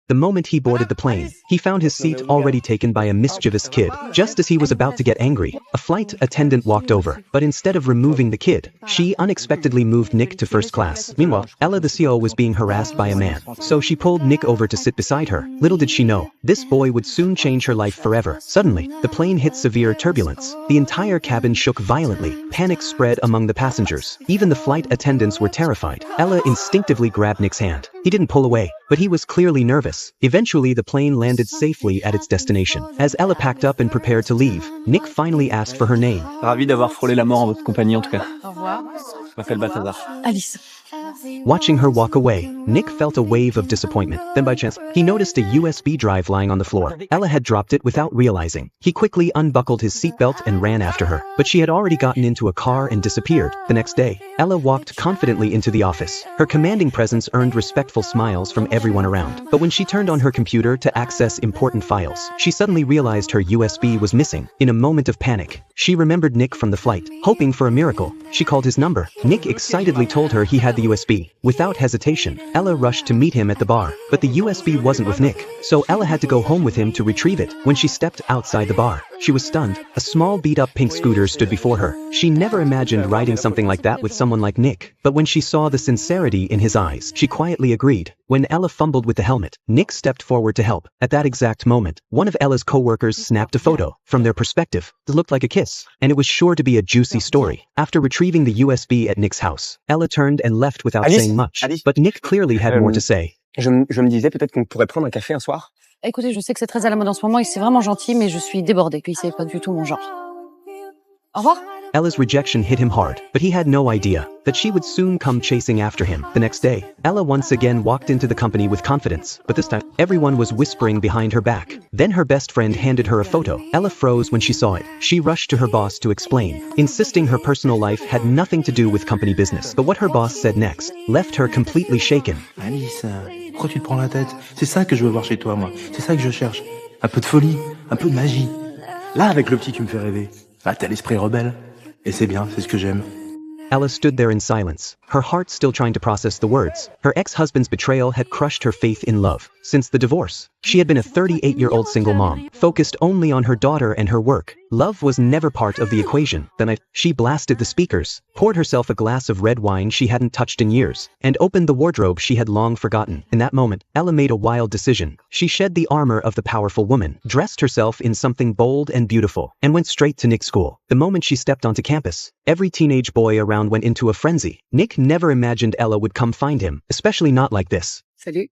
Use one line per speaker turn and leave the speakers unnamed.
The moment he boarded the plane, he found his seat already taken by a mischievous kid. Just as he was about to get angry, a flight attendant walked over, but instead of removing the kid, she unexpectedly moved Nick to first class. Meanwhile, Ella the CEO was being harassed by a man, so she pulled Nick over to sit beside her. Little did she know, this boy would soon change her life forever. Suddenly, the plane hit severe turbulence. The entire cabin shook violently. Panic spread among the passengers. Even the flight attendants were terrified. Ella instinctively grabbed Nick's hand. He didn't pull away, but he was clearly nervous. Eventually, the plane landed safely at its destination. As Ella packed up and prepared to leave, Nick finally asked for her name.
Ravi d'avoir frôlé la mort en votre compagnie en tout cas.
Au revoir.
Je m'appelle Balthazar.
Alice.
Watching her walk away, Nick felt a wave of disappointment. Then by chance, he noticed a USB drive lying on the floor. Ella had dropped it without realizing. He quickly unbuckled his seatbelt and ran after her, but she had already gotten into a car and disappeared. The next day, Ella walked confidently into the office. Her commanding presence earned respectful smiles from everyone around. But when she turned on her computer to access important files, she suddenly realized her USB was missing. In a moment of panic, she remembered Nick from the flight. Hoping for a miracle, she called his number. Nick excitedly told her he had the USB. Without hesitation, Ella rushed to meet him at the bar, but the USB wasn't with Nick, so Ella had to go home with him to retrieve it. When she stepped outside the bar, she was stunned. A small beat-up pink scooter stood before her. She never imagined riding something like that with someone like Nick, but when she saw the sincerity in his eyes, she quietly agreed. When Ella fumbled with the helmet, Nick stepped forward to help. At that exact moment, one of Ella's co-workers snapped a photo. From their perspective, it looked like a kiss, and it was sure to be a juicy story. After retrieving the USB at Nick's house, Ella turned and left without saying much, but Nick clearly had more to say.
Je me disais peut-être qu'on pourrait prendre un café un soir.
Écoutez, je sais que c'est très à la mode en ce moment et c'est vraiment gentil, mais je suis débordée, puis c'est pas du tout mon genre. Au revoir.
Ella's rejection hit him hard, but he had no idea that she would soon come chasing after him. The next day, Ella once again walked into the company with confidence, but this time, everyone was whispering behind her back. Then her best friend handed her a photo. Ella froze when she saw it. She rushed to her boss to explain, insisting her personal life had nothing to do with company business. But what her boss said next left her completely shaken.
Alice, pourquoi tu te prends la tête? C'est ça que je veux voir chez toi, moi. C'est ça que je cherche. Un peu de folie, un peu de magie. Là, avec le petit, tu me fais rêver. Là, t'as l'esprit rebelle. Et c'est bien, c'est ce que j'aime.
Ella stood there in silence, her heart still trying to process the words. Her ex-husband's betrayal had crushed her faith in love. Since the divorce, she had been a 38-year-old single mom, focused only on her daughter and her work. Love was never part of the equation. Then she blasted the speakers, poured herself a glass of red wine she hadn't touched in years, and opened the wardrobe she had long forgotten. In that moment, Ella made a wild decision. She shed the armor of the powerful woman, dressed herself in something bold and beautiful, and went straight to Nick's school. The moment she stepped onto campus, every teenage boy around went into a frenzy. Nick never imagined Ella would come find him, especially not like this.
Salut.